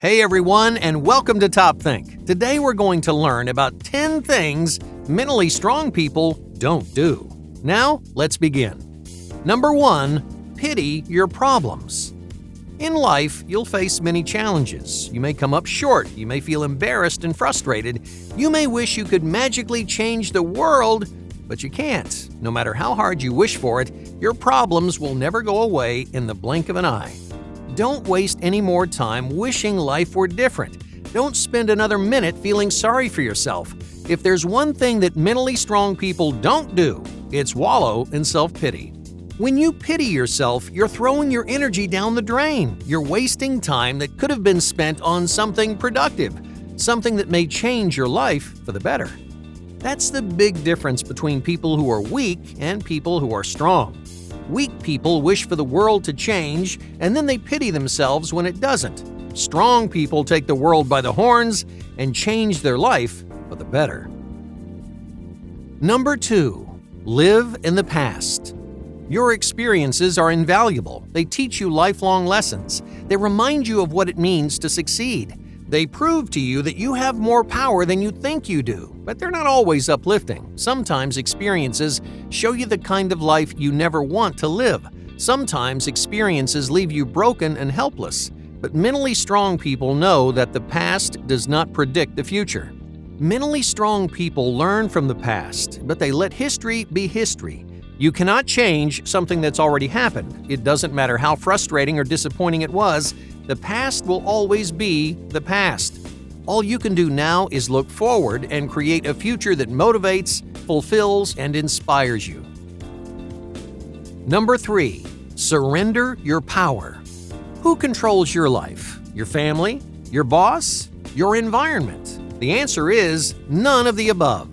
Hey everyone, and welcome to Top Think. Today we're going to learn about 10 things mentally strong people don't do. Now, let's begin. Number 1, pity your problems. In life, you'll face many challenges. You may come up short, you may feel embarrassed and frustrated, you may wish you could magically change the world, but you can't. No matter how hard you wish for it, your problems will never go away in the blink of an eye. Don't waste any more time wishing life were different. Don't spend another minute feeling sorry for yourself. If there's one thing that mentally strong people don't do, it's wallow in self-pity. When you pity yourself, you're throwing your energy down the drain. You're wasting time that could have been spent on something productive, something that may change your life for the better. That's the big difference between people who are weak and people who are strong. Weak people wish for the world to change, and then they pity themselves when it doesn't. Strong people take the world by the horns and change their life for the better. Number 2, live in the past. Your experiences are invaluable. They teach you lifelong lessons. They remind you of what it means to succeed. They prove to you that you have more power than you think you do, but they're not always uplifting. Sometimes experiences show you the kind of life you never want to live. Sometimes experiences leave you broken and helpless, but mentally strong people know that the past does not predict the future. Mentally strong people learn from the past, but they let history be history. You cannot change something that's already happened. It doesn't matter how frustrating or disappointing it was. The past will always be the past. All you can do now is look forward and create a future that motivates, fulfills, and inspires you. Number 3, surrender your power. Who controls your life? Your family? Your boss? Your environment? The answer is none of the above.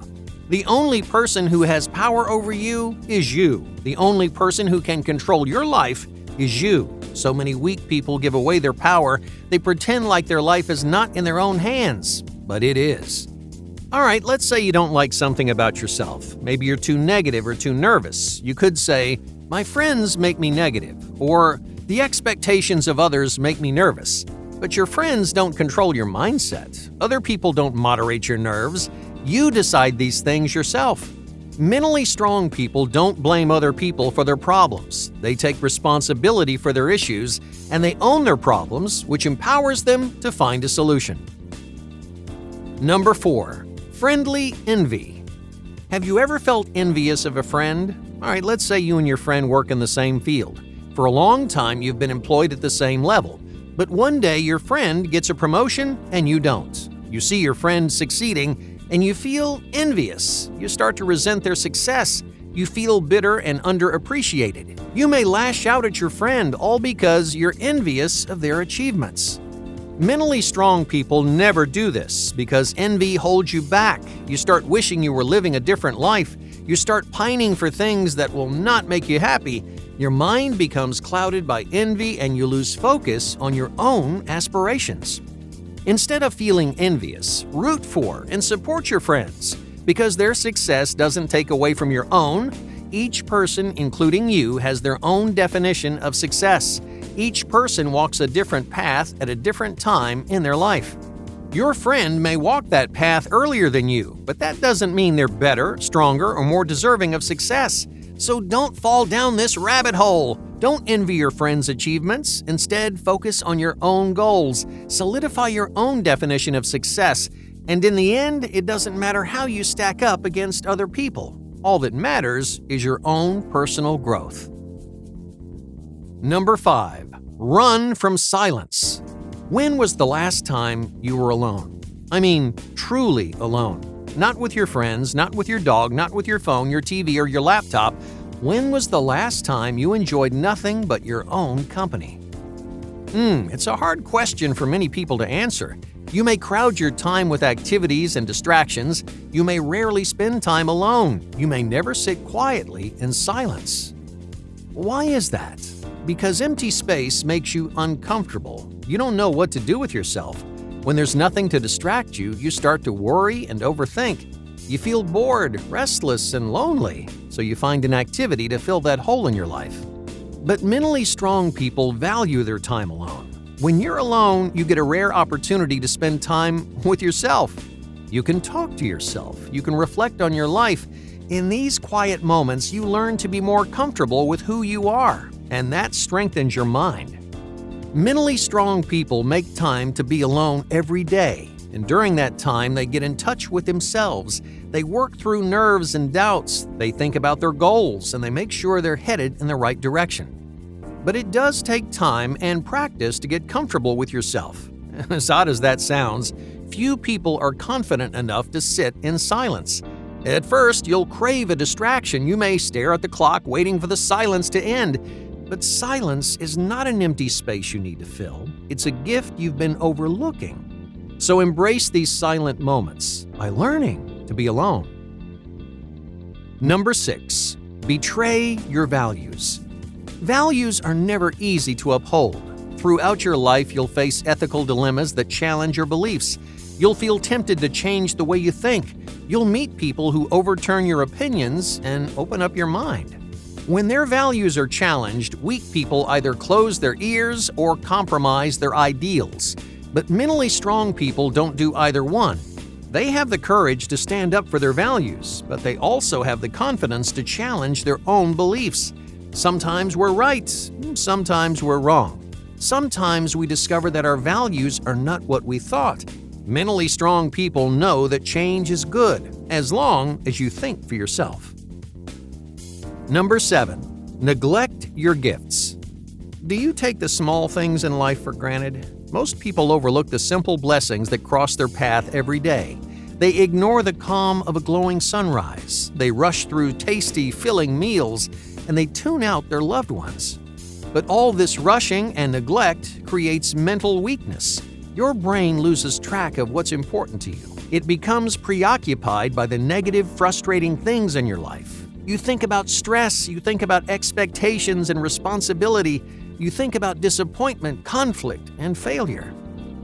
The only person who has power over you is you. The only person who can control your life is you. So many weak people give away their power. They pretend like their life is not in their own hands, but it is. All right, let's say you don't like something about yourself. Maybe you're too negative or too nervous. You could say, "My friends make me negative," or "The expectations of others make me nervous." But your friends don't control your mindset. Other people don't moderate your nerves. You decide these things yourself. Mentally strong people don't blame other people for their problems. They take responsibility for their issues, and they own their problems, which empowers them to find a solution. Number 4, friendly envy. Have you ever felt envious of a friend? All right, let's say you and your friend work in the same field. For a long time, you've been employed at the same level, but one day your friend gets a promotion and you don't. You see your friend succeeding, and you feel envious. You start to resent their success. You feel bitter and underappreciated. You may lash out at your friend, all because you're envious of their achievements. Mentally strong people never do this because envy holds you back. You start wishing you were living a different life. You start pining for things that will not make you happy. Your mind becomes clouded by envy, and you lose focus on your own aspirations. Instead of feeling envious, root for and support your friends. Because their success doesn't take away from your own. Each person, including you, has their own definition of success. Each person walks a different path at a different time in their life. Your friend may walk that path earlier than you, but that doesn't mean they're better, stronger, or more deserving of success. So don't fall down this rabbit hole. Don't envy your friends' achievements. Instead, focus on your own goals. Solidify your own definition of success. And in the end, it doesn't matter how you stack up against other people. All that matters is your own personal growth. Number 5, run from silence. When was the last time you were alone? I mean, truly alone. Not with your friends, not with your dog, not with your phone, your TV, or your laptop. When was the last time you enjoyed nothing but your own company? It's a hard question for many people to answer. You may crowd your time with activities and distractions. You may rarely spend time alone. You may never sit quietly in silence. Why is that? Because empty space makes you uncomfortable. You don't know what to do with yourself. When there's nothing to distract you, you start to worry and overthink. You feel bored, restless, and lonely, so you find an activity to fill that hole in your life. But mentally strong people value their time alone. When you're alone, you get a rare opportunity to spend time with yourself. You can talk to yourself. You can reflect on your life. In these quiet moments, you learn to be more comfortable with who you are, and that strengthens your mind. Mentally strong people make time to be alone every day, and during that time, they get in touch with themselves. They work through nerves and doubts. They think about their goals, and they make sure they're headed in the right direction. But it does take time and practice to get comfortable with yourself. As odd as that sounds, few people are confident enough to sit in silence. At first, you'll crave a distraction. You may stare at the clock waiting for the silence to end. But silence is not an empty space you need to fill. It's a gift you've been overlooking. So embrace these silent moments by learning to be alone. Number 6. Betray your values. Values are never easy to uphold. Throughout your life, you'll face ethical dilemmas that challenge your beliefs. You'll feel tempted to change the way you think. You'll meet people who overturn your opinions and open up your mind. When their values are challenged, weak people either close their ears or compromise their ideals. But mentally strong people don't do either one. They have the courage to stand up for their values, but they also have the confidence to challenge their own beliefs. Sometimes we're right, sometimes we're wrong. Sometimes we discover that our values are not what we thought. Mentally strong people know that change is good, as long as you think for yourself. Number 7. Neglect your gifts. Do you take the small things in life for granted? Most people overlook the simple blessings that cross their path every day. They ignore the calm of a glowing sunrise. They rush through tasty, filling meals, and they tune out their loved ones. But all this rushing and neglect creates mental weakness. Your brain loses track of what's important to you. It becomes preoccupied by the negative, frustrating things in your life. You think about stress, you think about expectations and responsibility, you think about disappointment, conflict, and failure.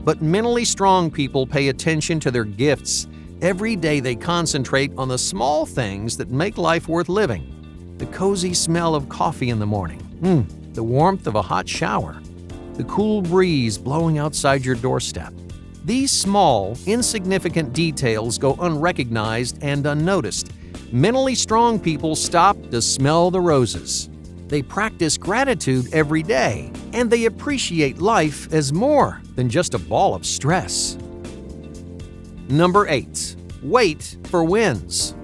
But mentally strong people pay attention to their gifts. Every day they concentrate on the small things that make life worth living. The cozy smell of coffee in the morning, the warmth of a hot shower, the cool breeze blowing outside your doorstep. These small, insignificant details go unrecognized and unnoticed. Mentally strong people stop to smell the roses. They practice gratitude every day, and they appreciate life as more than just a ball of stress. Number 8. Wait for wins.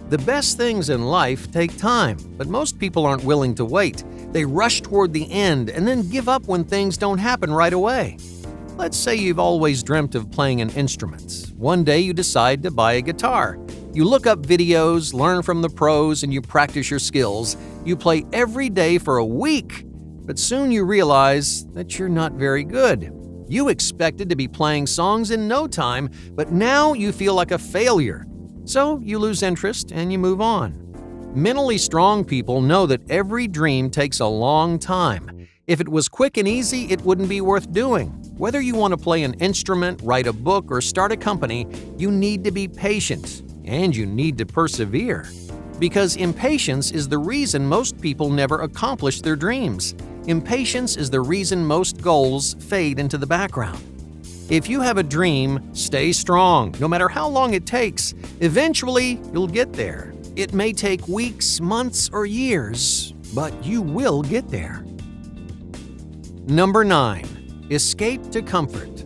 The best things in life take time, but most people aren't willing to wait. They rush toward the end and then give up when things don't happen right away. Let's say you've always dreamt of playing an instrument. One day you decide to buy a guitar. You look up videos, learn from the pros, and you practice your skills. You play every day for a week, but soon you realize that you're not very good. You expected to be playing songs in no time, but now you feel like a failure. So you lose interest and you move on. Mentally strong people know that every dream takes a long time. If it was quick and easy, it wouldn't be worth doing. Whether you want to play an instrument, write a book, or start a company, you need to be patient. And you need to persevere. Because impatience is the reason most people never accomplish their dreams. Impatience is the reason most goals fade into the background. If you have a dream, stay strong, no matter how long it takes. Eventually, you'll get there. It may take weeks, months, or years, but you will get there. Number 9. Escape to comfort.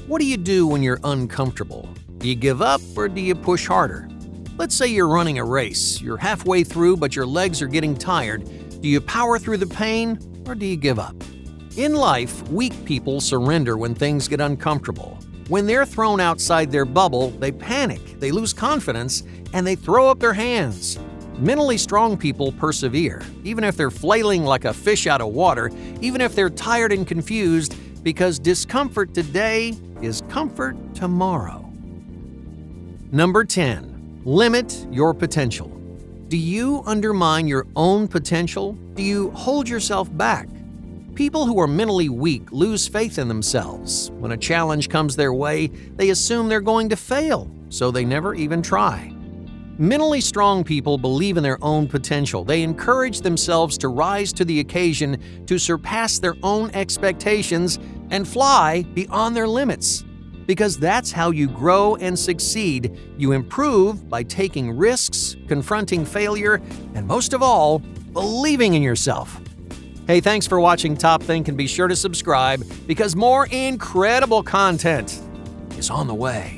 What do you do when you're uncomfortable? Do you give up or do you push harder? Let's say you're running a race. You're halfway through, but your legs are getting tired. Do you power through the pain or do you give up? In life, weak people surrender when things get uncomfortable. When they're thrown outside their bubble, they panic, they lose confidence, and they throw up their hands. Mentally strong people persevere, even if they're flailing like a fish out of water, even if they're tired and confused, because discomfort today is comfort tomorrow. Number 10. Limit your potential. Do you undermine your own potential? Do you hold yourself back? People who are mentally weak lose faith in themselves. When a challenge comes their way, they assume they're going to fail, so they never even try. Mentally strong people believe in their own potential. They encourage themselves to rise to the occasion, to surpass their own expectations, and fly beyond their limits. Because that's how you grow and succeed. You improve by taking risks, confronting failure, and most of all, believing in yourself. Hey, thanks for watching Top Think, and be sure to subscribe because more incredible content is on the way.